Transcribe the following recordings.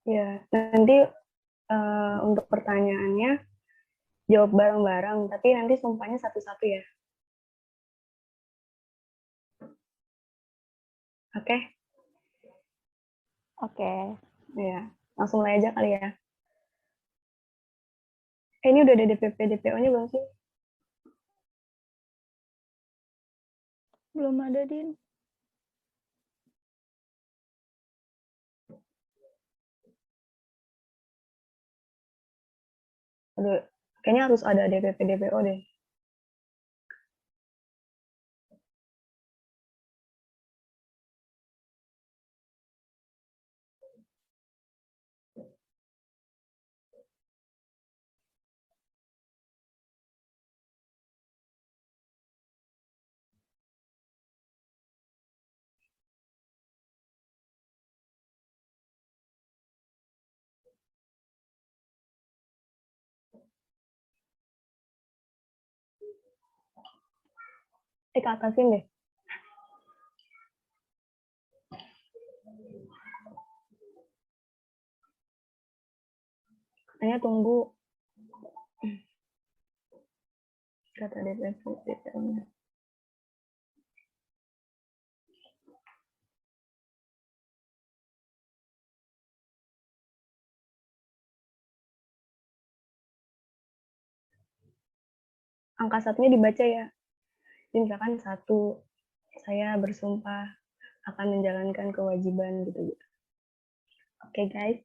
Ya, nanti untuk pertanyaannya jawab bareng-bareng, tapi nanti sumpahnya satu-satu ya. Oke? Oke. Ya, langsung mulai aja kali ya. Ini udah ada DPP DPO-nya belum sih? Belum ada, Din. Aduh, kayaknya harus ada DPP DPO deh. Ke atasin deh. Katanya tunggu kata DPP DPO-nya. Angka satunya dibaca ya. Jadi misalkan 1, saya bersumpah akan menjalankan kewajiban gitu. Oke, guys.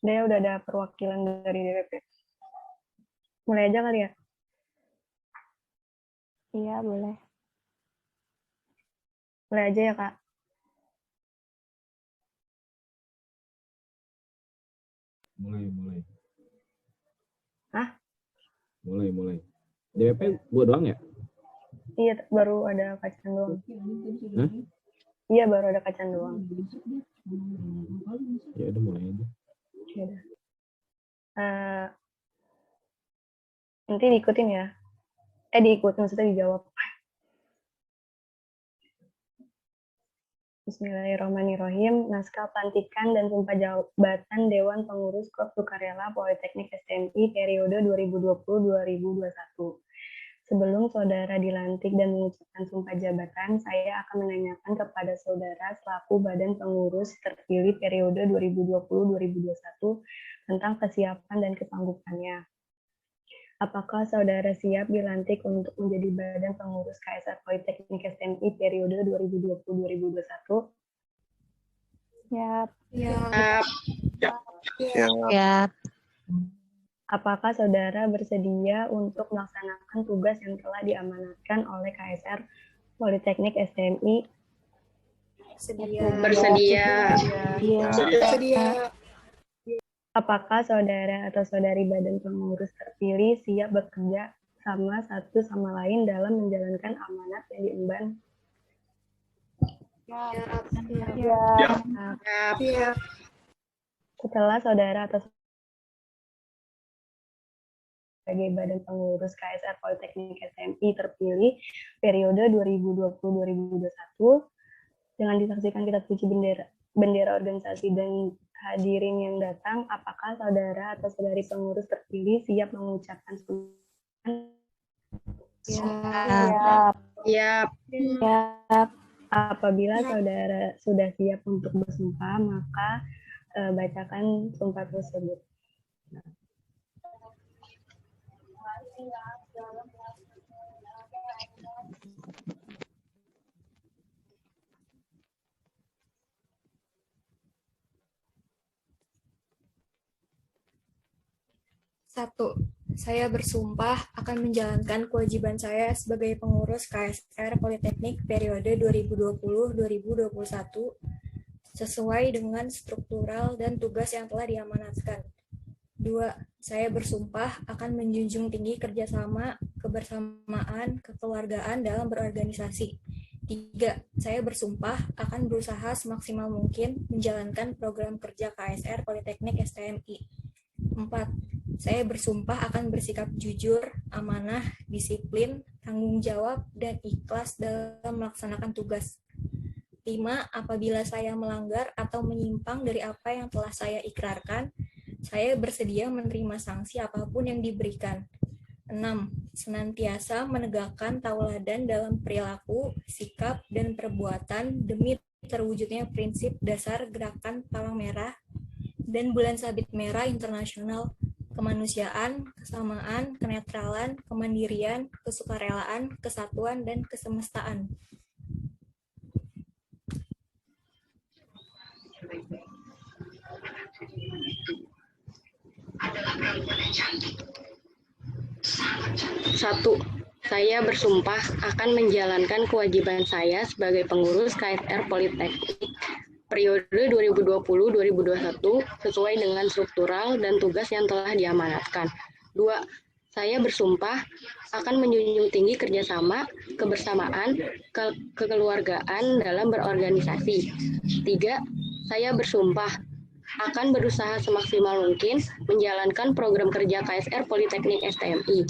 Dia udah ada perwakilan dari DPP. Mulai aja kali ya. Iya, boleh. Mulai aja ya, Kak. Mulai. Hah? Mulai. DPP gua doang ya? Iya, baru ada Kacan doang. Hah? Iya, baru ada Kacan doang. Ya udah mulai aja. Ya udah. Nanti diikutin ya. Diikutin, maksudnya dijawab. Bismillahirrahmanirrahim. Naskah pelantikan dan sumpah jabatan Dewan Pengurus Klub Sukarela Politeknik STMI periode 2020-2021. Sebelum saudara dilantik dan mengucapkan sumpah jabatan, saya akan menanyakan kepada saudara selaku Badan Pengurus terpilih periode 2020-2021 tentang kesiapan dan kesanggupannya. Apakah saudara siap dilantik untuk menjadi Badan Pengurus KSR Politeknik STMI periode 2020-2021? Siap. Siap. Apakah saudara bersedia untuk melaksanakan tugas yang telah diamanatkan oleh KSR Politeknik STMI? Bersedia. Apakah saudara atau saudari Badan Pengurus terpilih siap bekerja sama satu sama lain dalam menjalankan amanat yang diemban? Siap. Setelah saudara atau sebagai Badan Pengurus KSR Politeknik STMI terpilih periode 2020-2021 dengan disaksikan kitab suci bendera organisasi dan hadirin yang datang, apakah saudara atau saudari pengurus terpilih siap mengucapkan sambutan? Siap. Siap. Siap. Apabila saudara sudah siap untuk bersumpah, maka bacakan sumpah tersebut. Satu, saya bersumpah akan menjalankan kewajiban saya sebagai pengurus KSR Politeknik periode 2020-2021 sesuai dengan struktural dan tugas yang telah diamanatkan. 2. Saya bersumpah akan menjunjung tinggi kerjasama, kebersamaan, kekeluargaan dalam berorganisasi. 3. Saya bersumpah akan berusaha semaksimal mungkin menjalankan program kerja KSR Politeknik STMI. 4. Saya bersumpah akan bersikap jujur, amanah, disiplin, tanggung jawab, dan ikhlas dalam melaksanakan tugas. 5. Apabila saya melanggar atau menyimpang dari apa yang telah saya ikrarkan, saya bersedia menerima sanksi apapun yang diberikan. 6. Senantiasa menegakkan tauladan dalam perilaku, sikap, dan perbuatan demi terwujudnya prinsip dasar gerakan Palang Merah dan Bulan Sabit Merah Internasional, kemanusiaan, kesamaan, kenetralan, kemandirian, kesukarelaan, kesatuan, dan kesemestaan. Satu, saya bersumpah akan menjalankan kewajiban saya sebagai pengurus KSR Politeknik periode 2020-2021 sesuai dengan struktural dan tugas yang telah diamanatkan. 2. Saya bersumpah akan menjunjung tinggi kerjasama, kebersamaan, kekeluargaan dalam berorganisasi. 3. Saya bersumpah akan berusaha semaksimal mungkin menjalankan program kerja KSR Politeknik STMI.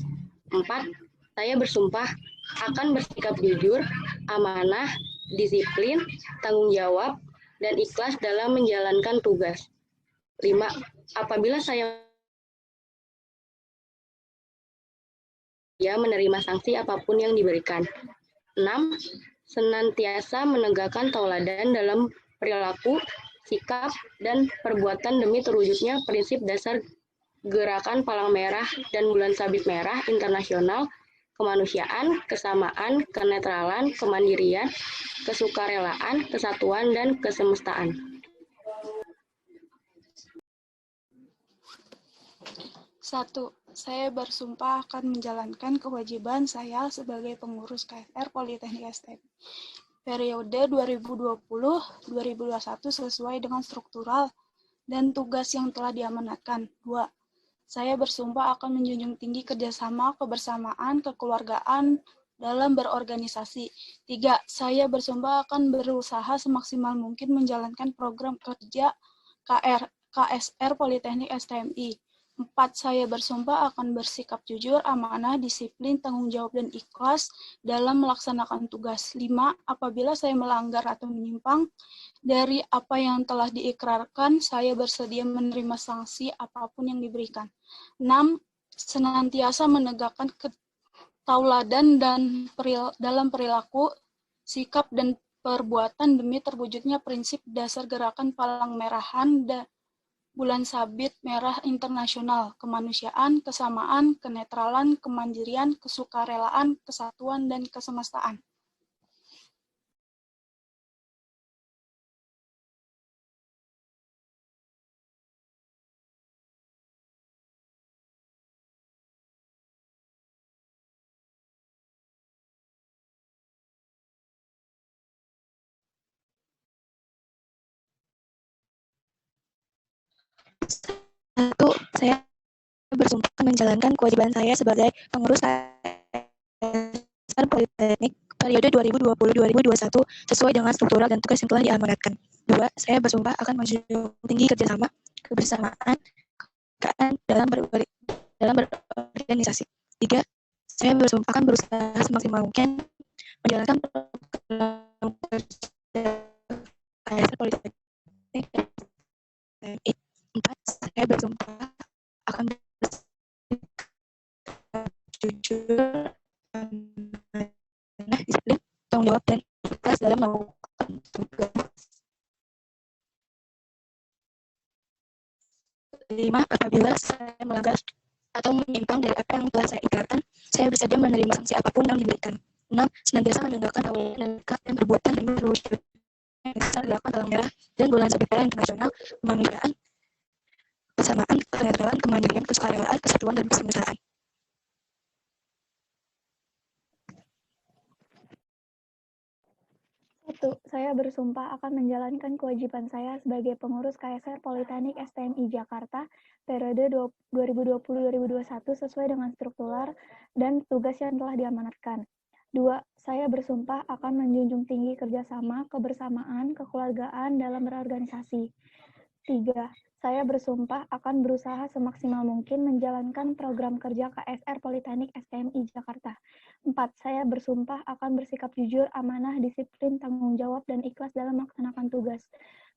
4. Saya bersumpah akan bersikap jujur, amanah, disiplin, tanggung jawab, dan ikhlas dalam menjalankan tugas. 5. Apabila saya menerima sanksi apapun yang diberikan. 6. Senantiasa menegakkan tauladan dalam perilaku, sikap, dan perbuatan demi terwujudnya prinsip dasar gerakan Palang Merah dan Bulan Sabit Merah Internasional, kemanusiaan, kesamaan, kenetralan, kemandirian, kesukarelaan, kesatuan, dan kesemestaan. Satu, saya bersumpah akan menjalankan kewajiban saya sebagai pengurus KSR Politeknik STM periode 2020-2021 sesuai dengan struktural dan tugas yang telah diamanatkan. 2. Saya bersumpah akan menjunjung tinggi kerjasama, kebersamaan, kekeluargaan dalam berorganisasi. 3. Saya bersumpah akan berusaha semaksimal mungkin menjalankan program kerja KSR Politeknik STMI. 4. Saya bersumpah akan bersikap jujur, amanah, disiplin, tanggung jawab, dan ikhlas dalam melaksanakan tugas. 5. Apabila saya melanggar atau menyimpang dari apa yang telah diikrarkan, saya bersedia menerima sanksi apapun yang diberikan. 6. Senantiasa menegakkan tauladan dan dalam perilaku, sikap, dan perbuatan demi terwujudnya prinsip dasar gerakan Palang Merahan dan Bulan Sabit Merah Internasional, kemanusiaan, kesamaan, kenetralan, kemandirian, kesukarelaan, kesatuan, dan kesemestaan. Satu, saya bersumpah menjalankan kewajiban saya sebagai pengurus KSR Politeknik periode 2020-2021 sesuai dengan struktural dan tugas yang telah diamanatkan. 2. Saya bersumpah akan menjunjung tinggi kerjasama, kebersamaan, kekeluargaan dalam berorganisasi. 3. Saya bersumpah akan berusaha semaksimal mungkin menjalankan program kerja KSR Politeknik saya bersumpah akan jujur, amanah, disiplin, tanggung jawab, dan ikhlas dalam melakukan tugas. 5. Apabila saya melanggar atau menyimpang dari apa yang telah saya ikrarkan, saya bersedia menerima sanksi apapun yang diberikan. 6. Senantiasa menegakkan tauladan dan sikap dan perbuatan demi terwujudnya besar gerakan palang merah dan bulan sabit merah internasional, kemanusiaan, kesamaan, kenetralan, kemandirian, kesukarelaan, kesatuan, dan kesemestaan. Saya bersumpah akan menjalankan kewajiban saya sebagai pengurus KSR Politeknik STMI Jakarta periode 2020-2021 sesuai dengan struktural dan tugas yang telah diamanatkan. 2. Saya bersumpah akan menjunjung tinggi kerjasama, kebersamaan, kekeluargaan dalam berorganisasi. 3. Saya bersumpah akan berusaha semaksimal mungkin menjalankan program kerja KSR Politeknik STMI Jakarta. 4. Saya bersumpah akan bersikap jujur, amanah, disiplin, tanggung jawab, dan ikhlas dalam melaksanakan tugas.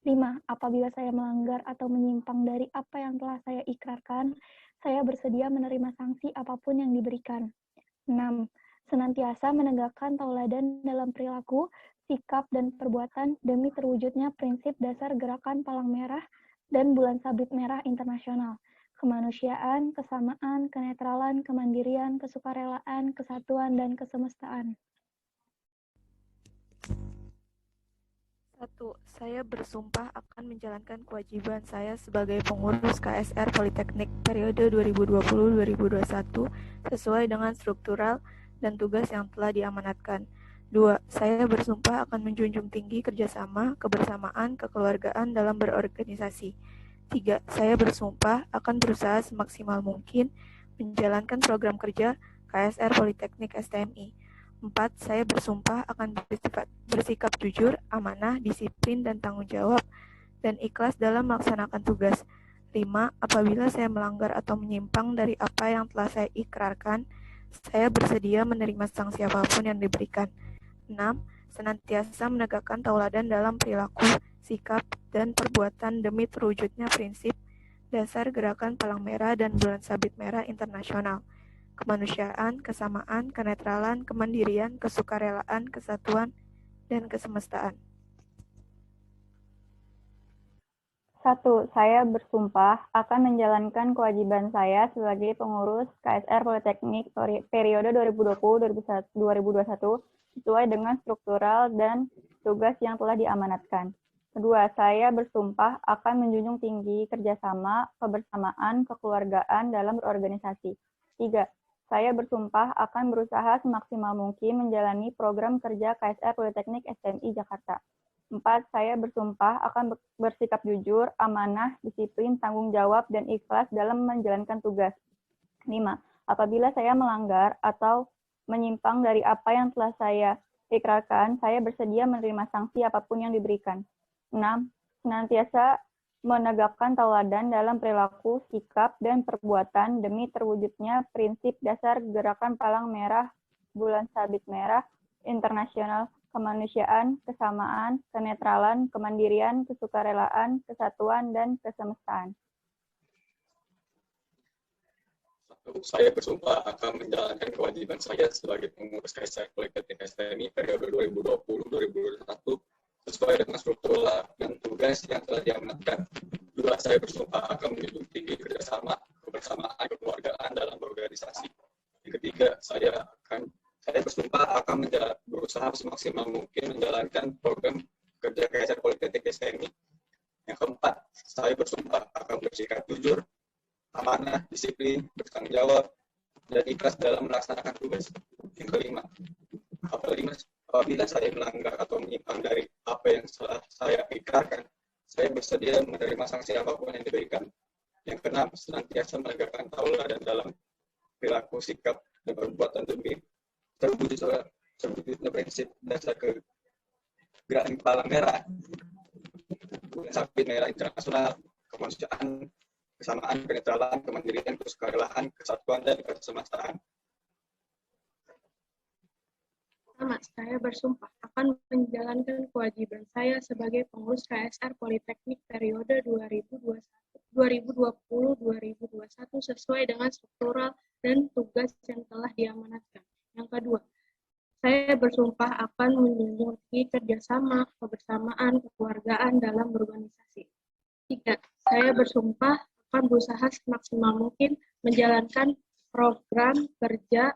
5. Apabila saya melanggar atau menyimpang dari apa yang telah saya ikrarkan, saya bersedia menerima sanksi apapun yang diberikan. 6. Senantiasa menegakkan tauladan dalam perilaku, sikap, dan perbuatan demi terwujudnya prinsip dasar gerakan Palang Merah dan Bulan Sabit Merah Internasional, kemanusiaan, kesamaan, kenetralan, kemandirian, kesukarelaan, kesatuan, dan kesemestaan. 1. Saya bersumpah akan menjalankan kewajiban saya sebagai pengurus KSR Politeknik periode 2020-2021 sesuai dengan struktural dan tugas yang telah diamanatkan. 2. Saya bersumpah akan menjunjung tinggi kerjasama, kebersamaan, kekeluargaan dalam berorganisasi. 3. Saya bersumpah akan berusaha semaksimal mungkin menjalankan program kerja KSR Politeknik STMI. 4. Saya bersumpah akan bersikap jujur, amanah, disiplin, dan tanggung jawab, dan ikhlas dalam melaksanakan tugas. 5. Apabila saya melanggar atau menyimpang dari apa yang telah saya ikrarkan, saya bersedia menerima sanksi apapun yang diberikan. 6. Senantiasa menegakkan tauladan dalam perilaku, sikap, dan perbuatan demi terwujudnya prinsip dasar gerakan Palang Merah dan Bulan Sabit Merah Internasional, kemanusiaan, kesamaan, kenetralan, kemandirian, kesukarelaan, kesatuan, dan kesemestaan. 1. Saya bersumpah akan menjalankan kewajiban saya sebagai pengurus KSR Politeknik periode 2020-2021 sesuai dengan struktural dan tugas yang telah diamanatkan. 2. Saya bersumpah akan menjunjung tinggi kerjasama, kebersamaan, kekeluargaan dalam berorganisasi. 3. Saya bersumpah akan berusaha semaksimal mungkin menjalani program kerja KSR Politeknik STMI Jakarta. 4. Saya bersumpah akan bersikap jujur, amanah, disiplin, tanggung jawab, dan ikhlas dalam menjalankan tugas. 5. Apabila saya melanggar atau menyimpang dari apa yang telah saya ikrarkan, saya bersedia menerima sanksi apapun yang diberikan. 6. Senantiasa menegakkan tauladan dalam perilaku, sikap, dan perbuatan demi terwujudnya prinsip dasar gerakan Palang Merah, Bulan Sabit Merah Internasional, kemanusiaan, kesamaan, kenetralan, kemandirian, kesukarelaan, kesatuan, dan kesemestaan. 1. Saya bersumpah akan menjalankan kewajiban saya sebagai pengurus KSR Politeknik STMI periode 2020-2021 sesuai dengan struktural dan tugas yang telah diamanatkan. 2. Saya bersumpah akan menjunjung tinggi kerjasama, kebersamaan, kekeluargaan dalam berorganisasi. Yang ketiga, saya bersumpah akan berusaha semaksimal mungkin menjalankan program kerja KSR Politeknik STMI. Yang keempat, saya bersumpah akan bersikap jujur, amanah, disiplin, bertanggung jawab, dan ikhlas dalam melaksanakan tugas. Yang kelima, apabila saya melanggar atau menyimpang dari apa yang telah saya ikrarkan, saya bersedia menerima sanksi apapun yang diberikan. Yang keenam, senantiasa menegakkan tauladan dalam perilaku, sikap, dan perbuatan demi terwujudnya prinsip dasar gerakan Palang Merah, Bulan Sabit Merah Internasional, kemanusiaan, kesamaan, kenetralan, kemandirian, kesukarelaan, kesatuan, dan kesemestaan. 6. Pertama, saya bersumpah akan menjalankan kewajiban saya sebagai pengurus KSR Politeknik periode 2020-2021 sesuai dengan struktural dan tugas yang telah diamanatkan. Yang kedua, saya bersumpah akan menjunjung tinggi kerjasama, kebersamaan, kekeluargaan dalam berorganisasi. 3. Saya bersumpah akan berusaha semaksimal mungkin menjalankan program kerja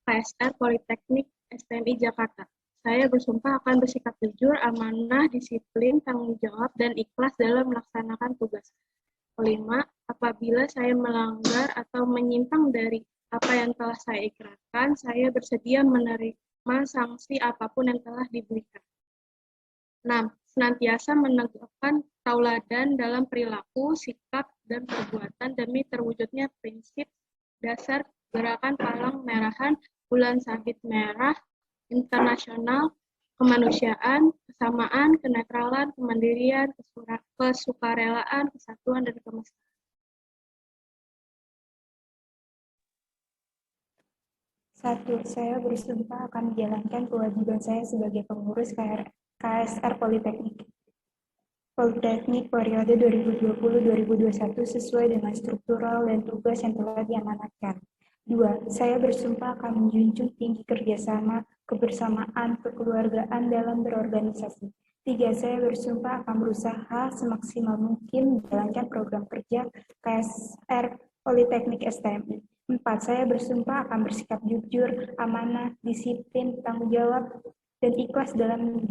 KSR Politeknik STMI Jakarta. Saya bersumpah akan bersikap jujur, amanah, disiplin, tanggung jawab, dan ikhlas dalam melaksanakan tugas. Kelima, apabila saya melanggar atau menyimpang dari apa yang telah saya ikrarkan, saya bersedia menerima sanksi apapun yang telah diberikan. 6. Senantiasa menegakkan tauladan dalam perilaku, sikap, dan perbuatan demi terwujudnya prinsip dasar Gerakan Palang Merahan Bulan Sabit Merah Internasional, kemanusiaan, kesamaan, kenetralan, kemandirian, kesukarelaan, kesatuan, dan kemesraan. Satu, saya bersumpah akan menjalankan kewajiban saya sebagai pengurus KSR Politeknik periode 2020-2021 sesuai dengan struktural dan tugas yang telah diamanatkan. 2. Saya bersumpah akan menjunjung tinggi kerjasama, kebersamaan, kekeluargaan dalam berorganisasi. 3. Saya bersumpah akan berusaha semaksimal mungkin menjalankan program kerja KSR Politeknik STMI. 4. Saya bersumpah akan bersikap jujur, amanah, disiplin, tanggung jawab, dan ikhlas dalam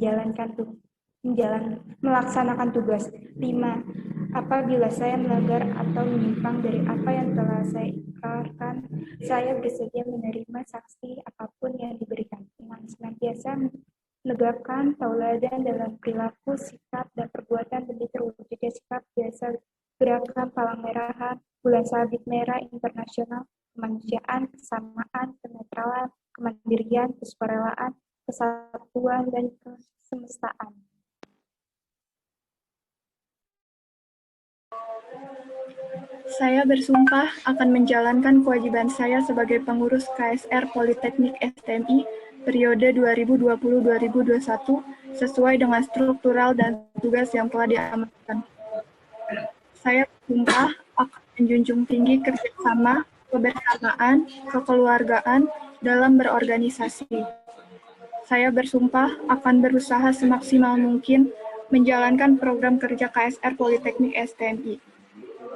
melaksanakan tugas. 5. Apabila saya melanggar atau menyimpang dari apa yang telah saya ikrarkan, saya bersedia menerima sanksi apapun yang diberikan. 6. Senantiasa menegakkan tauladan dalam perilaku, sikap, dan perbuatan demi terwujudnya sikap dasar Gerakan Palang Merahan Bulan Sabit Merah Internasional, kemanusiaan, kesamaan, kenetralan, kemandirian, kesukarelaan, kesatuan, dan kesemestaan. Saya bersumpah akan menjalankan kewajiban saya sebagai pengurus KSR Politeknik STMI periode 2020-2021 sesuai dengan struktural dan tugas yang telah diamanatkan. Saya bersumpah akan menjunjung tinggi kerjasama, kebersamaan, kekeluargaan dalam berorganisasi. Saya bersumpah akan berusaha semaksimal mungkin menjalankan program kerja KSR Politeknik STMI.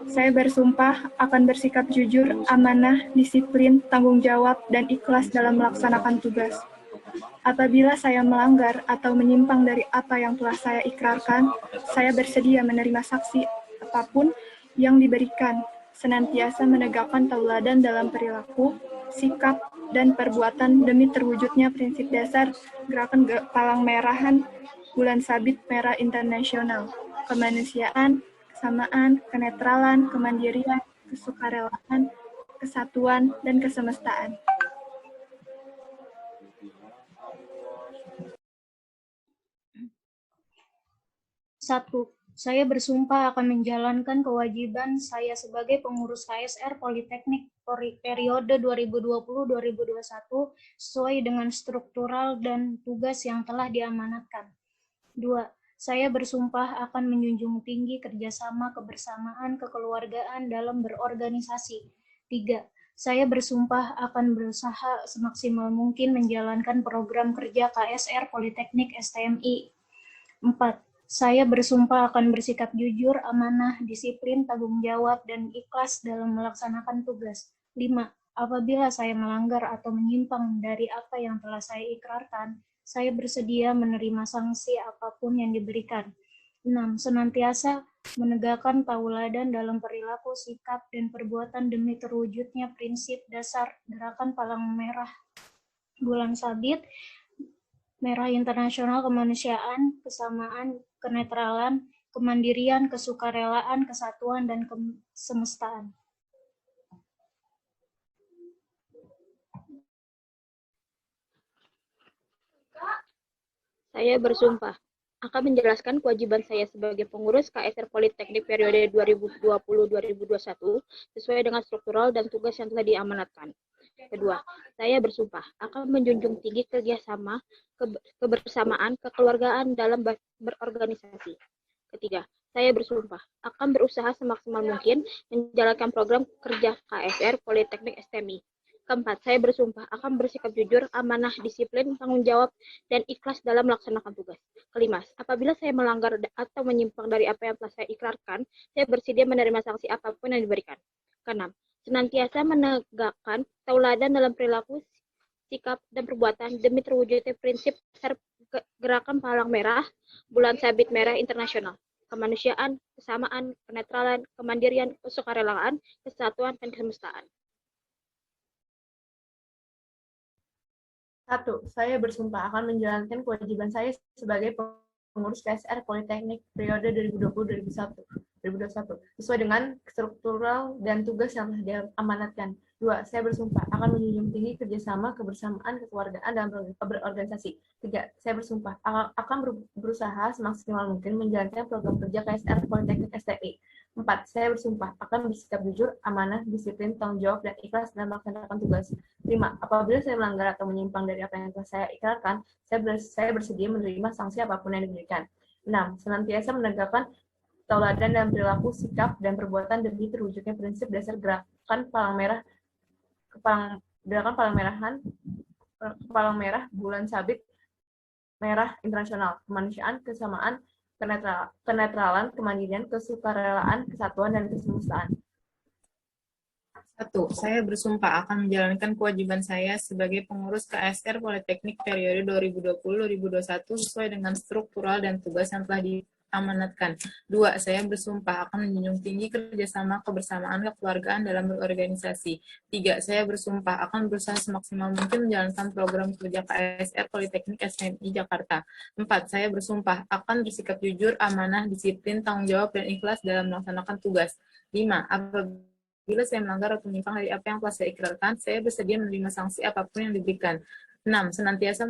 Saya bersumpah akan bersikap jujur, amanah, disiplin, tanggung jawab, dan ikhlas dalam melaksanakan tugas. Apabila saya melanggar atau menyimpang dari apa yang telah saya ikrarkan, saya bersedia menerima sanksi apapun yang diberikan, senantiasa menegakkan tauladan dalam perilaku, sikap, dan perbuatan demi terwujudnya prinsip dasar Gerakan Palang Merahan Bulan Sabit Merah Internasional, kemanusiaan, kesamaan, kenetralan, kemandirian, kesukarelaan, kesatuan, dan kesemestaan. Satu, saya bersumpah akan menjalankan kewajiban saya sebagai pengurus KSR Politeknik periode 2020-2021 sesuai dengan struktural dan tugas yang telah diamanatkan. 2. Saya bersumpah akan menjunjung tinggi kerjasama, kebersamaan, kekeluargaan dalam berorganisasi. 3. Saya bersumpah akan berusaha semaksimal mungkin menjalankan program kerja KSR Politeknik STMI. 4. Saya bersumpah akan bersikap jujur, amanah, disiplin, tanggung jawab, dan ikhlas dalam melaksanakan tugas. 5. Apabila saya melanggar atau menyimpang dari apa yang telah saya ikrarkan, saya bersedia menerima sanksi apapun yang diberikan. 6. Senantiasa menegakkan tauladan dalam perilaku, sikap, dan perbuatan demi terwujudnya prinsip dasar Gerakan Palang Merah Bulan Sabit Merah Internasional, kemanusiaan, kesamaan, kenetralan, kemandirian, kesukarelaan, kesatuan, dan kesemestaan. Saya bersumpah akan menjelaskan kewajiban saya sebagai pengurus KSR Politeknik periode 2020-2021 sesuai dengan struktural dan tugas yang telah diamanatkan. Kedua, saya bersumpah akan menjunjung tinggi kerjasama, kebersamaan, kekeluargaan dalam berorganisasi. Ketiga, saya bersumpah akan berusaha semaksimal mungkin menjalankan program kerja KSR Politeknik STMI. Keempat, saya bersumpah akan bersikap jujur, amanah, disiplin, tanggung jawab, dan ikhlas dalam melaksanakan tugas. Kelima, apabila saya melanggar atau menyimpang dari apa yang telah saya ikrarkan, saya bersedia menerima sanksi apapun yang diberikan. Keenam, senantiasa menegakkan tauladan dalam perilaku, sikap, dan perbuatan demi terwujudnya prinsip dasar Gerakan Palang Merah, Bulan Sabit Merah Internasional, kemanusiaan, kesamaan, kenetralan, kemandirian, kesukarelaan, kesatuan, dan kesemestaan. 1. Saya bersumpah akan menjalankan kewajiban saya sebagai pengurus KSR Politeknik periode 2020-2021 sesuai dengan struktural dan tugas yang telah diamanatkan. 2. Saya bersumpah akan menjunjung tinggi kerjasama, kebersamaan, kekeluargaan dalam berorganisasi. 3. Saya bersumpah akan berusaha semaksimal mungkin menjalankan program kerja KSR Politeknik STI. 4. Saya bersumpah akan bersikap jujur, amanah, disiplin, tanggung jawab, dan ikhlas dalam melaksanakan tugas. 5. Apabila saya melanggar atau menyimpang dari apa yang telah saya ikrarkan, saya bersedia menerima sanksi apapun yang diberikan. 6. Senantiasa menegakkan tauladan dalam perilaku, sikap, dan perbuatan demi terwujudnya prinsip dasar Gerakan Palang Merah Bulan Sabit Merah Internasional, kemanusiaan, kesamaan, kenetralan, kemandirian, kesukarelaan, kesatuan, dan kesemestaan. 1. Saya bersumpah akan menjalankan kewajiban saya sebagai pengurus KSR Politeknik periode 2020-2021 sesuai dengan struktural dan tugas yang telah diamanatkan. 2. Saya bersumpah akan menjunjung tinggi kerjasama, kebersamaan, kekeluargaan dalam berorganisasi. 3. Saya bersumpah akan berusaha semaksimal mungkin menjalankan program kerja KSR Politeknik STMI Jakarta. 4. Saya bersumpah akan bersikap jujur, amanah, disiplin, tanggung jawab, dan ikhlas dalam melaksanakan tugas. 5. Apabila saya melanggar atau menyimpang dari apa yang telah saya ikrarkan, saya bersedia menerima sanksi apapun yang diberikan. 6. Senantiasa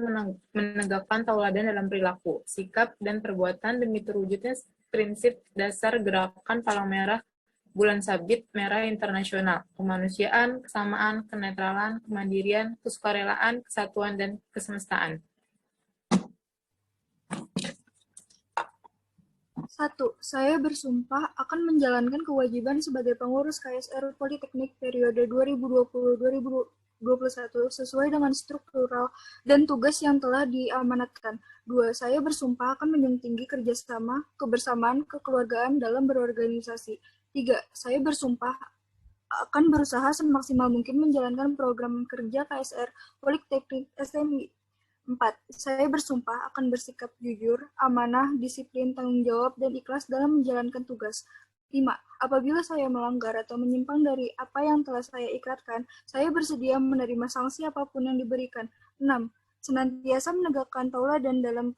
menegakkan tauladan dalam perilaku, sikap, dan perbuatan demi terwujudnya prinsip dasar Gerakan Palang Merah Bulan Sabit Merah Internasional, kemanusiaan, kesamaan, kenetralan, kemandirian, kesukarelaan, kesatuan, dan kesemestaan. 1. Saya bersumpah akan menjalankan kewajiban sebagai pengurus KSR Politeknik periode 2020-2021 sesuai dengan struktural dan tugas yang telah diamanatkan. 2. Saya bersumpah akan menjunjung tinggi kerjasama, kebersamaan, kekeluargaan dalam berorganisasi. 3. Saya bersumpah akan berusaha semaksimal mungkin menjalankan program kerja KSR Politeknik STMI. 4. Saya bersumpah akan bersikap jujur, amanah, disiplin, tanggung jawab, dan ikhlas dalam menjalankan tugas. 5. Apabila saya melanggar atau menyimpang dari apa yang telah saya ikrarkan, saya bersedia menerima sanksi apapun yang diberikan. 6. Senantiasa menegakkan tauladan dalam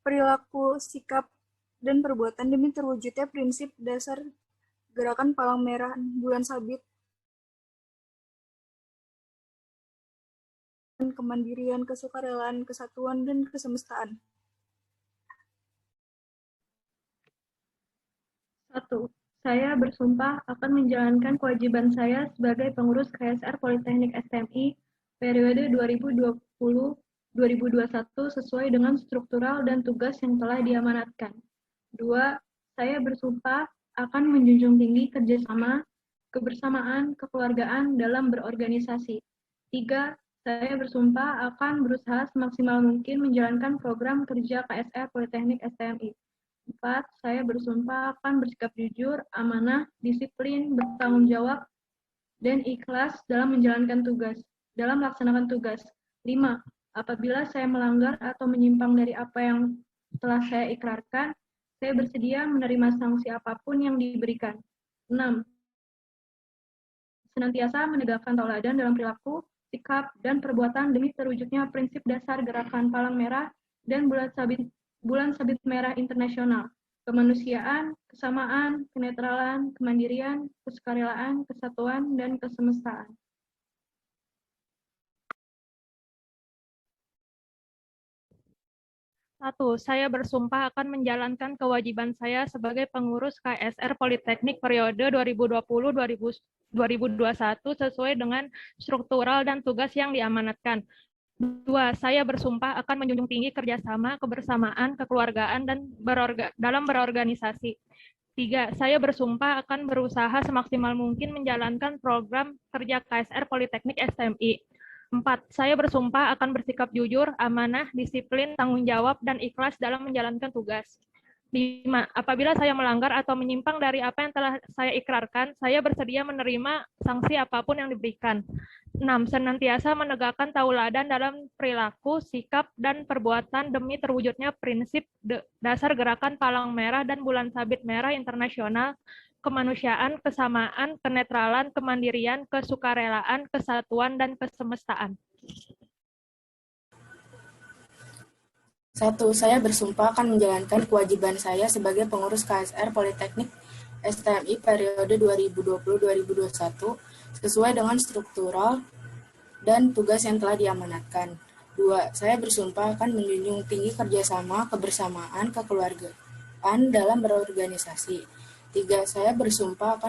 perilaku, sikap, dan perbuatan demi terwujudnya prinsip dasar Gerakan Palang Merah Bulan Sabit, kemandirian, kesukarelaan, kesatuan, dan kesemestaan. 1. Saya bersumpah akan menjalankan kewajiban saya sebagai pengurus KSR Politeknik STMI periode 2020-2021 sesuai dengan struktural dan tugas yang telah diamanatkan. 2. Saya bersumpah akan menjunjung tinggi kerjasama, kebersamaan, kekeluargaan dalam berorganisasi. 3. Saya bersumpah akan berusaha semaksimal mungkin menjalankan program kerja KSR Politeknik STMI. 4. Saya bersumpah akan bersikap jujur, amanah, disiplin, bertanggung jawab, dan ikhlas dalam melaksanakan tugas. 5. Apabila saya melanggar atau menyimpang dari apa yang telah saya ikrarkan, saya bersedia menerima sanksi apapun yang diberikan. 6. Senantiasa menegakkan tauladan dalam perilaku, sikap, dan perbuatan demi terwujudnya prinsip dasar Gerakan Palang Merah dan Bulan Sabit Merah Internasional, kemanusiaan, kesamaan, kenetralan, kemandirian, kesukarelaan, kesatuan, dan kesemestaan. 1. Saya bersumpah akan menjalankan kewajiban saya sebagai pengurus KSR Politeknik periode 2020-2021 sesuai dengan struktural dan tugas yang diamanatkan. 2. Saya bersumpah akan menjunjung tinggi kerjasama, kebersamaan, kekeluargaan, dan dalam berorganisasi. 3. Saya bersumpah akan berusaha semaksimal mungkin menjalankan program kerja KSR Politeknik STMI. 4. Saya bersumpah akan bersikap jujur, amanah, disiplin, tanggung jawab, dan ikhlas dalam menjalankan tugas. 5. Apabila saya melanggar atau menyimpang dari apa yang telah saya ikrarkan, saya bersedia menerima sanksi apapun yang diberikan. 6. Senantiasa menegakkan tauladan dalam perilaku, sikap, dan perbuatan demi terwujudnya prinsip dasar gerakan Palang Merah dan Bulan Sabit Merah Internasional, kemanusiaan, kesamaan, kenetralan, kemandirian, kesukarelaan, kesatuan, dan kesemestaan. 1. Saya bersumpah akan menjalankan kewajiban saya sebagai pengurus KSR Politeknik STMI periode 2020-2021 sesuai dengan struktural dan tugas yang telah diamanatkan. 2. Saya bersumpah akan menjunjung tinggi kerjasama, kebersamaan, kekeluargaan dalam berorganisasi. 3. Saya bersumpah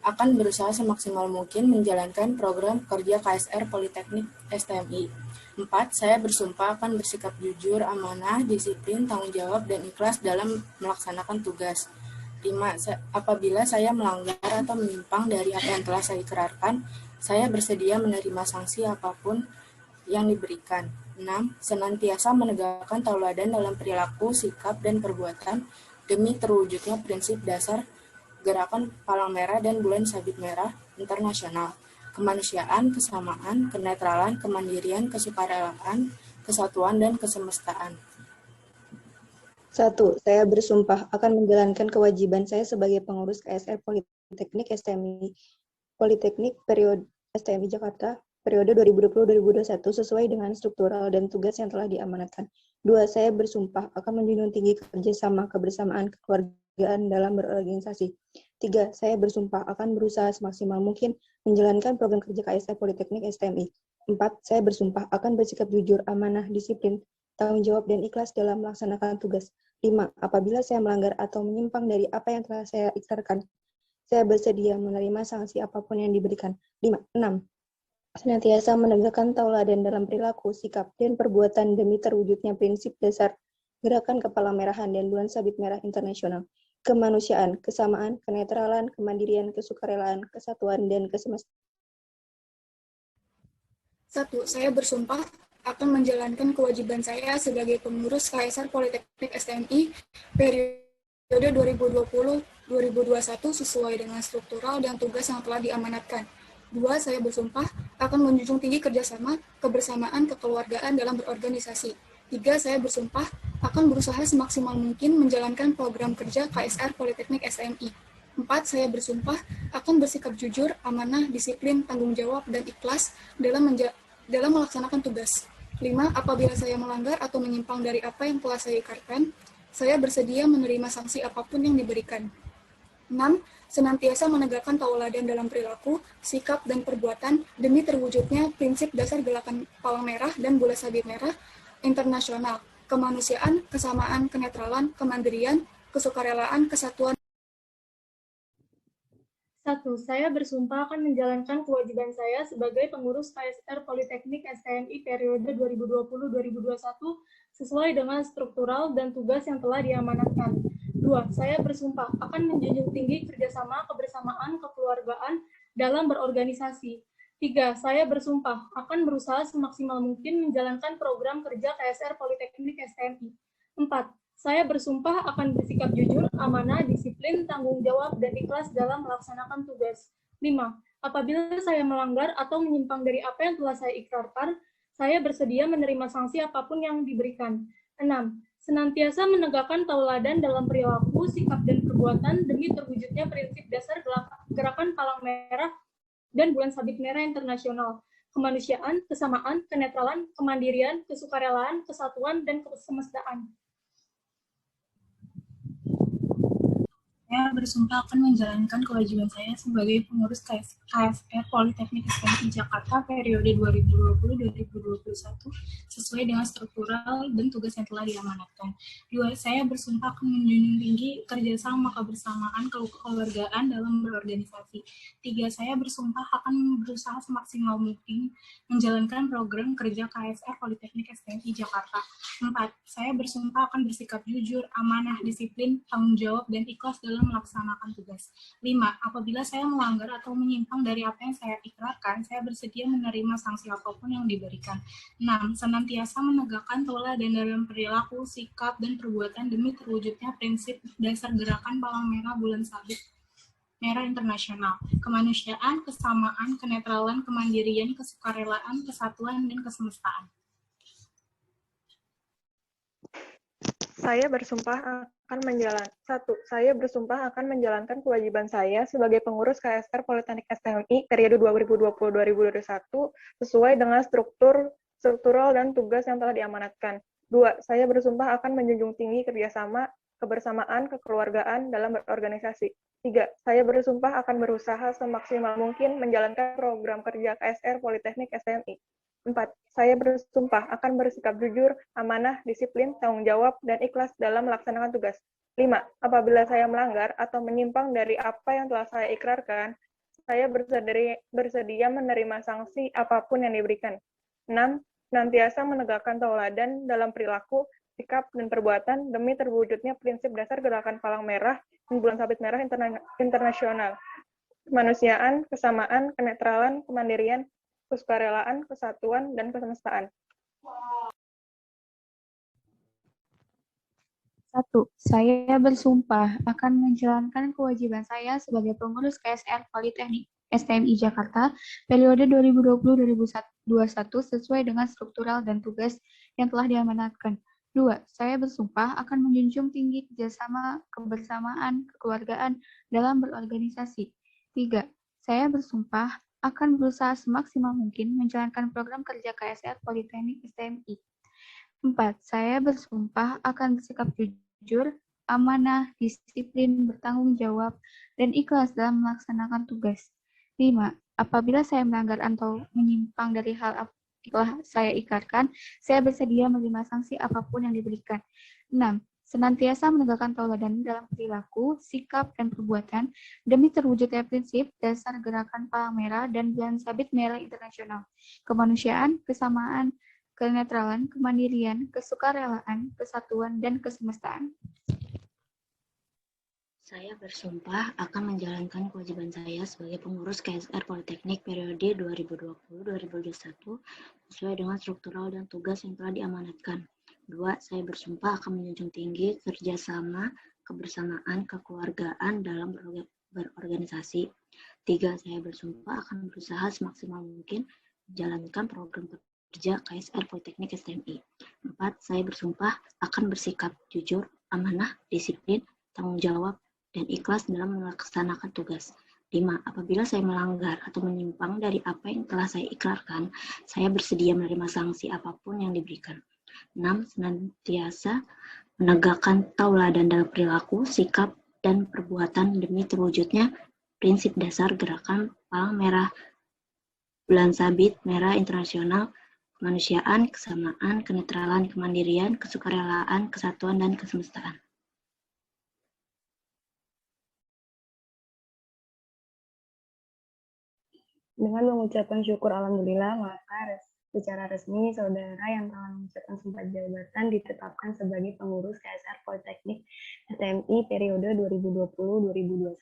akan berusaha semaksimal mungkin menjalankan program kerja KSR Politeknik STMI. 4. Saya bersumpah akan bersikap jujur, amanah, disiplin, tanggung jawab, dan ikhlas dalam melaksanakan tugas. 5. Apabila saya melanggar atau menyimpang dari apa yang telah saya ikrarkan, saya bersedia menerima sanksi apapun yang diberikan. 6. Senantiasa menegakkan tauladan dalam perilaku, sikap, dan perbuatan demi terwujudnya prinsip dasar gerakan Palang Merah dan Bulan Sabit Merah Internasional, kemanusiaan, kesamaan, kenetralan, kemandirian, kesukarelaan, kesatuan, dan kesemestaan. 1. Saya bersumpah akan menjalankan kewajiban saya sebagai pengurus KSR Politeknik STMI Politeknik periode STMI Jakarta periode 2020-2021 sesuai dengan struktural dan tugas yang telah diamanatkan. 2. Saya bersumpah akan menjunjung tinggi kerjasama, kebersamaan, kekeluargaan dalam berorganisasi. 3. Saya bersumpah akan berusaha semaksimal mungkin menjalankan program kerja KSR Politeknik STMI. 4. Saya bersumpah akan bersikap jujur, amanah, disiplin, tanggung jawab, dan ikhlas dalam melaksanakan tugas. 5. Apabila saya melanggar atau menyimpang dari apa yang telah saya ikrarkan, saya bersedia menerima sanksi apapun yang diberikan. 6. Senantiasa menegakkan tauladan dalam perilaku, sikap, dan perbuatan demi terwujudnya prinsip dasar gerakan Kepala Merahan dan Bulan Sabit Merah Internasional, kemanusiaan, kesamaan, kenetralan, kemandirian, kesukarelaan, kesatuan, dan kesemestaan. 1. Saya bersumpah akan menjalankan kewajiban saya sebagai pengurus KSR Politeknik STMI periode 2020-2021 sesuai dengan struktural dan tugas yang telah diamanatkan. 2. Saya bersumpah akan menjunjung tinggi kerjasama, kebersamaan, kekeluargaan dalam berorganisasi. 3. Saya bersumpah akan berusaha semaksimal mungkin menjalankan program kerja KSR Politeknik STMI. 4. Saya bersumpah akan bersikap jujur, amanah, disiplin, tanggung jawab, dan ikhlas dalam melaksanakan tugas. 5. Apabila saya melanggar atau menyimpang dari apa yang telah saya ikrarkan, saya bersedia menerima sanksi apapun yang diberikan. 6. Senantiasa menegakkan tauladan dalam perilaku, sikap, dan perbuatan demi terwujudnya prinsip dasar gerakan Palang Merah dan Bulan Sabit Merah Internasional, kemanusiaan, kesamaan, kenetralan, kemandirian, kesukarelaan, kesatuan. 1. Saya bersumpah akan menjalankan kewajiban saya sebagai pengurus KSR Politeknik STMI periode 2020-2021 sesuai dengan struktural dan tugas yang telah diamanatkan. 2. Saya bersumpah akan menjunjung tinggi kerjasama, kebersamaan, kekeluargaan dalam berorganisasi. 3. Saya bersumpah akan berusaha semaksimal mungkin menjalankan program kerja KSR Politeknik STMI. 4. Saya bersumpah akan bersikap jujur, amanah, disiplin, tanggung jawab, dan ikhlas dalam melaksanakan tugas. 5. Apabila saya melanggar atau menyimpang dari apa yang telah saya ikrarkan, saya bersedia menerima sanksi apapun yang diberikan. 6. Senantiasa menegakkan tauladan dalam perilaku, sikap, dan perbuatan demi terwujudnya prinsip dasar gerakan Palang Merah dan Bulan Sabit Merah Internasional, kemanusiaan, kesamaan, kenetralan, kemandirian, kesukarelaan, kesatuan, dan kesemestaan. Saya bersumpah akan menjalankan kewajiban saya sebagai pengurus KSR Politeknik STMI Jakarta periode 2020-2021 sesuai dengan struktural dan tugas yang telah diamanatkan. 2. Saya bersumpah akan menjunjung tinggi kerjasama kebersamaan kekeluargaan dalam berorganisasi. 3. Saya bersumpah akan berusaha semaksimal mungkin menjalankan program kerja KSR Politeknik STMI Jakarta. 4. Saya bersumpah akan bersikap jujur, amanah, disiplin, tanggung jawab, dan ikhlas dalam melaksanakan tugas. 5. Apabila saya melanggar atau menyimpang dari apa yang saya ikrarkan, saya bersedia menerima sanksi apapun yang diberikan. 6. Senantiasa menegakkan tauladan dalam perilaku, sikap, dan perbuatan demi terwujudnya prinsip dasar gerakan Palang Merah Bulan Sabit Merah Internasional, kemanusiaan, kesamaan, kenetralan, kemandirian, kesukarelaan, kesatuan, dan kesemestaan. Saya bersumpah akan Saya bersumpah akan menjalankan kewajiban saya sebagai pengurus KSR Politeknik STMI periode 2020-2021 sesuai dengan struktural dan tugas yang telah diamanatkan. 2. Saya bersumpah akan menjunjung tinggi kerjasama, kebersamaan, kekeluargaan dalam berorganisasi. 3. Saya bersumpah akan berusaha semaksimal mungkin menjalankan program kerja KSR Politeknik STMI. 4. Saya bersumpah akan bersikap jujur, amanah, disiplin, tanggung jawab, dan ikhlas dalam melaksanakan tugas. 5. Apabila saya melanggar atau menyimpang dari apa yang telah saya ikrarkan, saya bersedia menerima sanksi apapun yang diberikan. 6. Senantiasa menegakkan tauladan dalam perilaku, sikap, dan perbuatan demi terwujudnya prinsip dasar gerakan Palang Merah dan Bulan Sabit Merah Internasional. Kemanusiaan, kesamaan, kenetralan, kemandirian, kesukarelaan, kesatuan, dan kesemestaan. 1. Saya bersumpah akan menjalankan kewajiban saya sebagai pengurus KSR Politeknik STMI Jakarta periode 2020-2021 sesuai dengan struktural dan tugas yang telah diamanatkan. 2. Saya bersumpah akan menjunjung tinggi kerjasama, kebersamaan, kekeluargaan dalam berorganisasi. 3. Saya bersumpah akan berusaha semaksimal mungkin menjalankan program kerja KSR Politeknik STMI. 4. Saya bersumpah akan bersikap jujur, amanah, disiplin, bertanggung jawab, dan ikhlas dalam melaksanakan tugas. 5. Apabila saya melanggar atau menyimpang dari hal telah saya ikrarkan, saya bersedia menerima sanksi apapun yang diberikan. 6. Senantiasa menegakkan tauladan dalam perilaku, sikap, dan perbuatan demi terwujudnya prinsip dasar gerakan Palang Merah dan Bulan Sabit Merah Internasional, kemanusiaan, kesamaan, kenetralan, kemandirian, kesukarelaan, kesatuan, dan kesemestaan. Saya bersumpah akan menjalankan kewajiban saya sebagai pengurus KSR Politeknik periode 2020-2021 sesuai dengan struktural dan tugas yang telah diamanatkan. 2. Saya bersumpah akan menjunjung tinggi kerjasama, kebersamaan, kekeluargaan dalam berorganisasi. 3. Saya bersumpah akan berusaha semaksimal mungkin menjalankan program kerja KSR Politeknik STMI. 4. Saya bersumpah akan bersikap jujur, amanah, disiplin, tanggung jawab, dan ikhlas dalam melaksanakan tugas. 5. Apabila saya melanggar atau menyimpang dari apa yang telah saya ikrarkan, saya bersedia menerima sanksi apapun yang diberikan. 6. Senantiasa menegakkan tauladan dalam perilaku, sikap, dan perbuatan demi terwujudnya prinsip dasar gerakan Palang Merah Bulan Sabit Merah Internasional, kemanusiaan, kesamaan, kenetralan, kemandirian, kesukarelaan, kesatuan, dan kesemestaan. Dengan mengucapkan syukur alhamdulillah, maka secara resmi saudara yang telah mengucapkan sumpah jabatan ditetapkan sebagai pengurus KSR Politeknik STMI periode 2020-2021.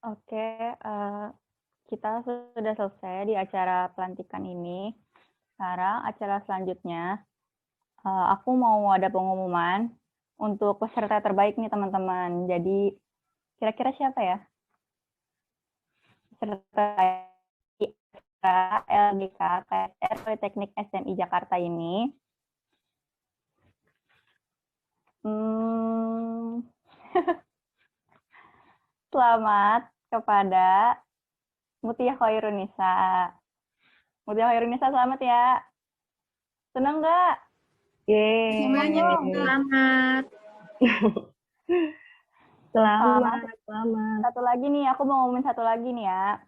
Oke, kita sudah selesai di acara pelantikan ini. Sekarang acara selanjutnya, aku mau ada pengumuman untuk peserta terbaik nih teman-teman. Jadi kira-kira siapa ya? Peserta LGK KSR Politeknik STMI Jakarta ini. Selamat kepada Mutia Khairunisa. Mutia Khairunisa, selamat ya. Senang nggak? Yeay. Selamat. Selamat. Satu lagi nih, aku mau ngomongin satu lagi nih ya.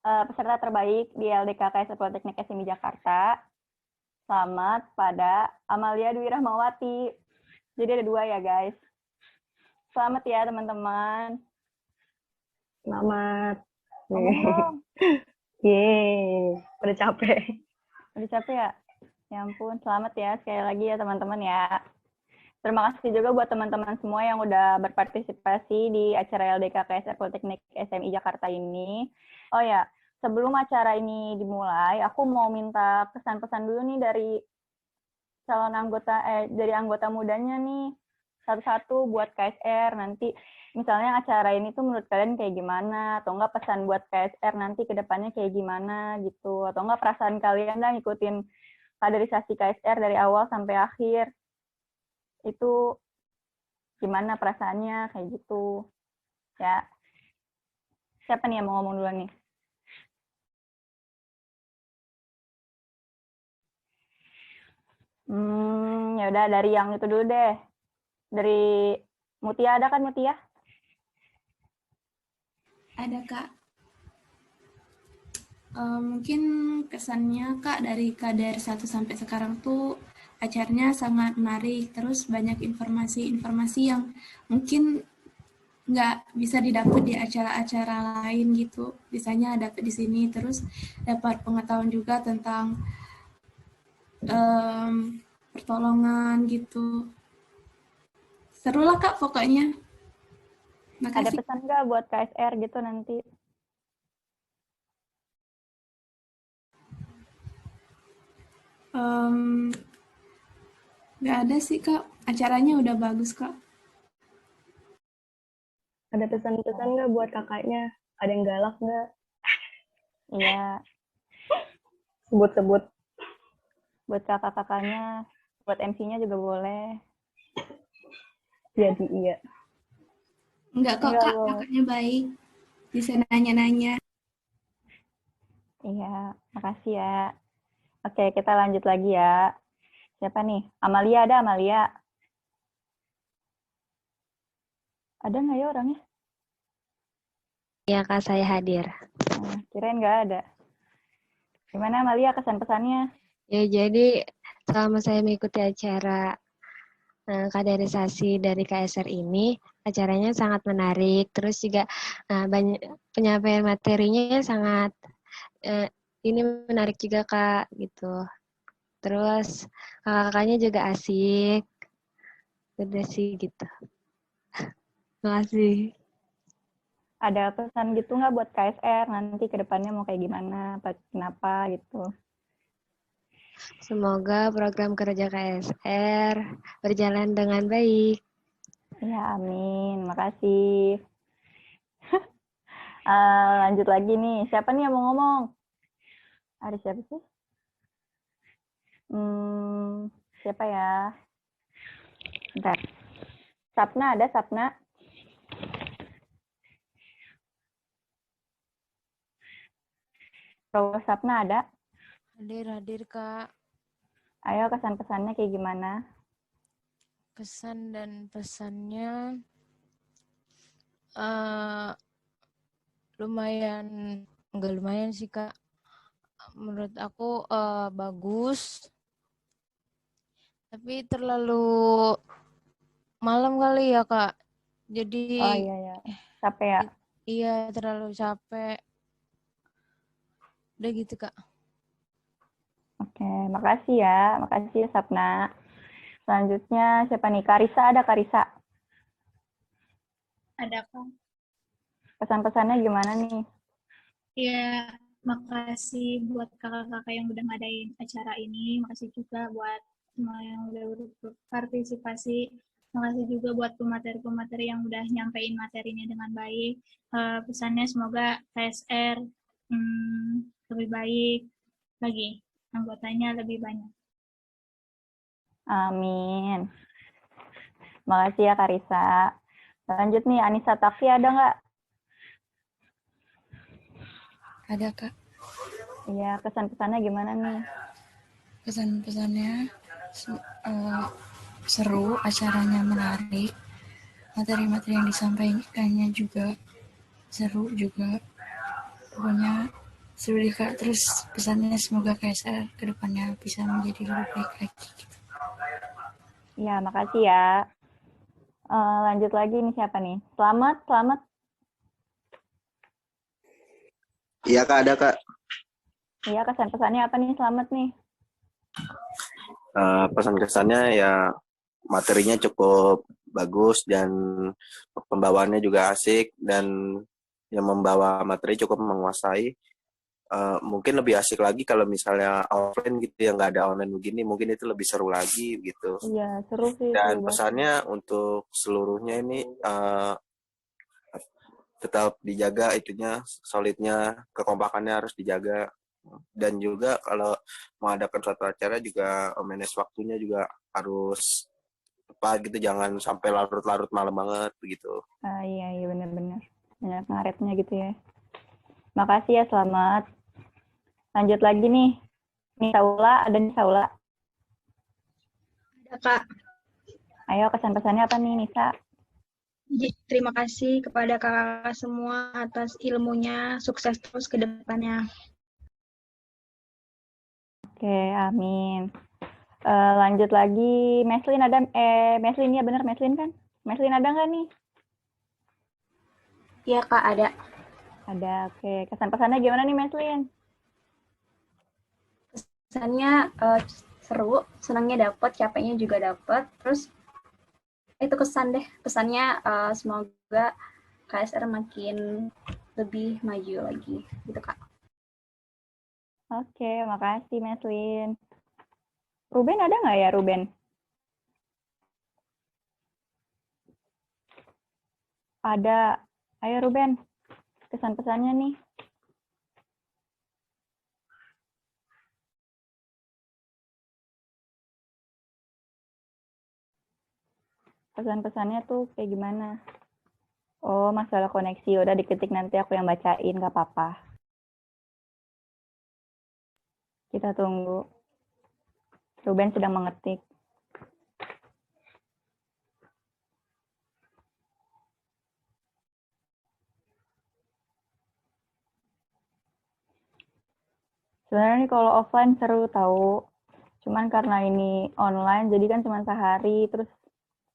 Peserta terbaik di LDK KSR Politeknik STMI Jakarta. Selamat pada Amalia Dwi Rahmawati. Jadi ada 2 ya guys. Selamat ya teman-teman. Selamat. Ngomong dong. Yeay. Udah capek. Udah capek ya? Ya ampun, selamat ya sekali lagi ya teman-teman ya. Terima kasih juga buat teman-teman semua yang udah berpartisipasi di acara LDK KSR Politeknik STMI Jakarta ini. Oh ya, sebelum acara ini dimulai, aku mau minta pesan-pesan dulu nih dari calon anggota, dari anggota mudanya nih. Satu-satu buat KSR nanti. Misalnya acara ini tuh menurut kalian kayak gimana? Atau enggak pesan buat KSR nanti ke depannya kayak gimana gitu. Atau enggak perasaan kalian dah ngikutin kaderisasi KSR dari awal sampai akhir. Itu gimana perasaannya kayak gitu. Ya. Siapa nih yang mau ngomong duluan nih? Ya udah dari yang itu dulu deh. Dari Mutia, ada kan Mutia? Ada Kak. Mungkin kesannya Kak dari KDR 1 sampai sekarang tuh acaranya sangat menarik, terus banyak informasi-informasi yang mungkin nggak bisa didapat di acara-acara lain gitu. Bisanya dapat di sini, terus dapat pengetahuan juga tentang pertolongan gitu. Seru lah Kak pokoknya. Ada Makasih. pesan nggak buat KSR gitu nanti? Nggak ada sih Kak, acaranya udah bagus Kak. Ada pesan-pesan nggak buat kakaknya? Ada yang galak nggak? Iya. Sebut-sebut. Buat kakak-kakaknya, buat MC-nya juga boleh. Jadi iya. Enggak kok Kak, kakaknya baik. Bisa nanya-nanya. Iya, makasih ya. Oke, kita lanjut lagi ya. Siapa nih? Amalia, ada Amalia? Ada nggak ya orangnya? Iya Kak, saya hadir. Kirain nggak ada. Gimana Amalia kesan-pesannya? Ya, jadi selama saya mengikuti acara kaderisasi dari KSR ini, acaranya sangat menarik. Terus juga banyak penyampaian materinya sangat ini menarik juga Kak, gitu. Terus kakak-kakaknya juga asik. Udah sih gitu. Makasih. Ada pesan gitu nggak buat KSR nanti ke depannya mau kayak gimana, kenapa gitu? Semoga program kerja KSR berjalan dengan baik. Ya, amin. Makasih. Lanjut lagi nih. Siapa nih yang mau ngomong? Ada siapa sih? Siapa ya? Bentar. Sapna, ada Sapna? Kalau Sapna ada? Hadir Kak. Ayo kesan-pesannya kayak gimana? Kesan dan pesannya enggak lumayan sih Kak. Menurut aku bagus. Tapi terlalu malam kali ya Kak. Jadi oh iya. Capek ya? Iya, terlalu capek. Udah gitu Kak. Oke, makasih ya. Makasih Sapna. Selanjutnya siapa nih? Karisa, ada Karisa? Ada Kak. Pesan-pesannya gimana nih? Ya, makasih buat kakak-kakak yang udah ngadain acara ini. Makasih juga buat semua yang udah berpartisipasi. Makasih juga buat pemateri-pemateri yang udah nyampein materinya dengan baik. Pesannya semoga KSR lebih baik lagi. Anggotanya lebih banyak. Amin. Makasih ya Karisa. Lanjut nih, Anissa Tafi ada nggak? Ada, Kak. Iya, kesan-pesannya gimana nih? Pesan-pesannya seru, acaranya menarik, materi-materi yang disampaikannya juga seru juga. Pokoknya seru deh, Kak. Terus pesannya semoga KSR kedepannya bisa menjadi lebih baik lagi. Ya, makasih ya. Lanjut lagi nih, siapa nih? Selamat. Iya Kak, ada Kak. Iya, kesan-pesannya apa nih? Selamat nih. Pesan kesannya ya materinya cukup bagus dan pembawaannya juga asik, dan yang membawa materi cukup menguasai. Mungkin lebih asik lagi kalau misalnya offline gitu ya, nggak ada online begini, mungkin itu lebih seru lagi gitu. Iya, seru sih. Dan seru pesannya untuk seluruhnya ini tetap dijaga itunya, solidnya, kekompakannya harus dijaga. Dan juga kalau mengadakan suatu acara juga manage waktunya juga harus tepat gitu, jangan sampai larut-larut malam banget begitu. Iya benar-benar. Banyak ngaretnya gitu ya. Makasih ya, Selamat. Lanjut lagi nih. Saula, ada nih Saula. Ada, Kak. Ayo, kesan-pesannya apa nih, Nisa? Terima kasih kepada kakak semua atas ilmunya. Sukses terus ke depannya. Oke, amin. Lanjut lagi. Meslin ada? Meslin ya bener, Meslin kan? Meslin ada nggak nih? Iya, Kak, ada. Ada, oke. Kesan-pesannya gimana nih, Meslin? Kesannya seru, senangnya dapat, capeknya juga dapat. Terus itu kesan deh, pesannya semoga KSR makin lebih maju lagi, gitu Kak. Oke, makasih Meslin. Ruben ada nggak ya, Ruben? Ada. Ayo Ruben, kesan-pesannya nih. Pesan-pesannya tuh kayak gimana? Oh, masalah koneksi. Udah diketik, nanti aku yang bacain, nggak apa-apa. Kita tunggu. Ruben sedang mengetik. Sebenarnya nih kalau offline seru tahu. Cuman karena ini online, jadi kan cuma sehari, terus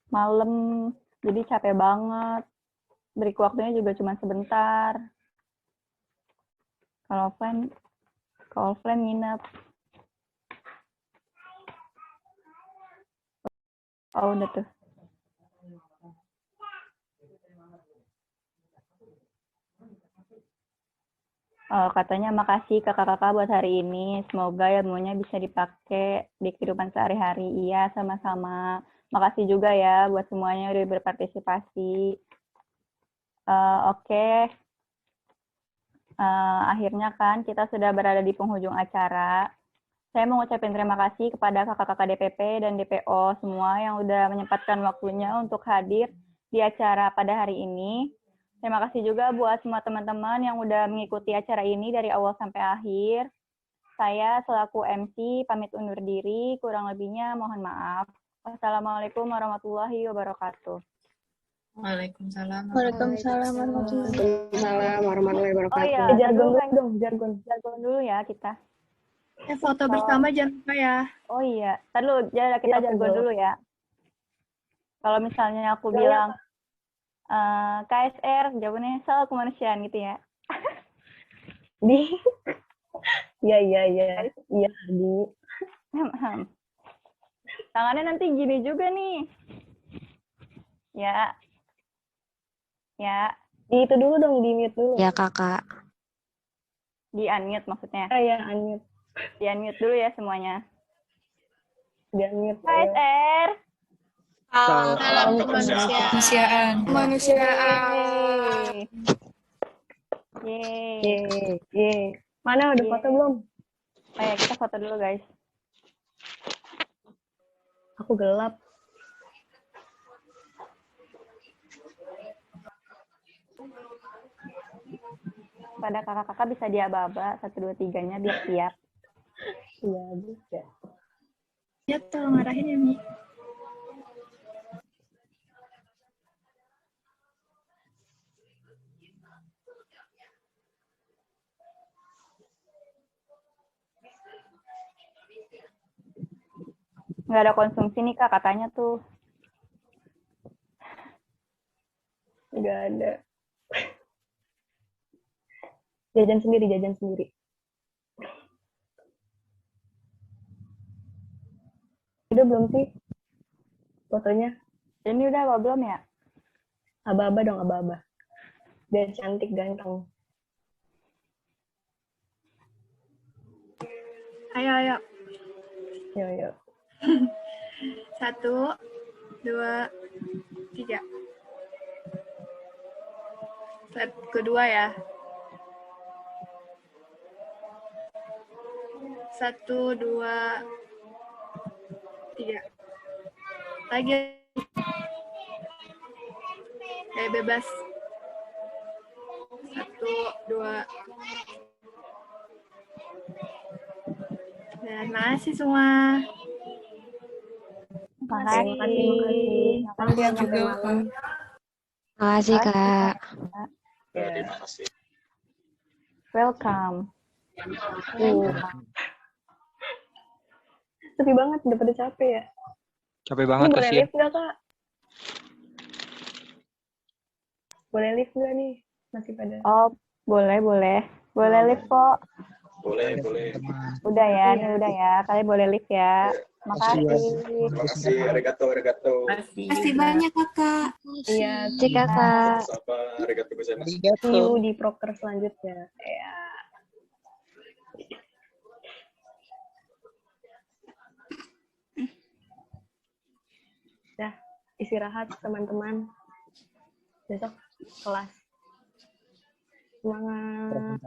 malam, jadi capek banget. Break waktunya juga cuma sebentar. Kalau offline nginep. Oh, udah tuh. Katanya makasih kakak-kakak buat hari ini. Semoga ilmunya bisa dipakai di kehidupan sehari-hari. Iya, sama-sama. Makasih juga ya buat semuanya udah berpartisipasi. Oke. Akhirnya kan kita sudah berada di penghujung acara. Saya mau ngucapin terima kasih kepada kakak-kakak DPP dan DPO semua yang udah menyempatkan waktunya untuk hadir di acara pada hari ini. Terima kasih juga buat semua teman-teman yang udah mengikuti acara ini dari awal sampai akhir. Saya selaku MC pamit undur diri, kurang lebihnya mohon maaf. Wassalamualaikum warahmatullahi wabarakatuh. Waalaikumsalam. Waalaikumsalam warahmatullahi wabarakatuh. Oh iya, jargon dulu ya kita. Foto bersama jangan lupa ya. Oh iya, ntar kita jargon dulu ya. Kalau misalnya aku bilang KSR, jawabannya soal kemanusiaan gitu ya. Iya, Ardi. Tangannya nanti gini juga nih. Ya. Di itu dulu dong, di mute dulu. Ya, Kakak. Di unmute maksudnya. Ya, unmute. Di unmute dulu ya semuanya. Di unmute. KSR. Salam kemanusiaan. Yeay. Mana udah foto belum? Ayo kita foto dulu guys. Aku gelap. pada kakak-kakak bisa diaba-aba 1, 2, 3-nya biar siap. Iya, bisa. Ya, tolong arahin ya, Mi. Nggak ada konsumsi nih Kak, katanya tuh. Nggak ada. Jajan sendiri, jajan sendiri. Udah belum sih fotonya? Ini udah apa belum ya? Aba-aba dong, aba-aba. Biar cantik, ganteng. Ayo, ayo. Yo. 1, 2, 3. Slide kedua ya. 1, 2, 3. Lagi. Kayak bebas. 1, 2. Dan makasih semua. Makasih. Makasih juga, Kak. Makasih, Kak. Terima kasih. Welcome. Sepi banget, udah pada capek ya. Capek banget, Ini boleh kasihan. live nggak, Kak? Boleh live nggak nih? Masih pada... Oh, boleh. Boleh live kok. Boleh. Udah ya, udah ya. Kalian boleh live ya. Makasih. Terima kasih, arigato. Makasih banyak, Kakak. Iya, Cik Kakak. Sama arigato gozaimasu. see you di proker selanjutnya. Ya. Dah, istirahat teman-teman. Besok kelas. Semangat.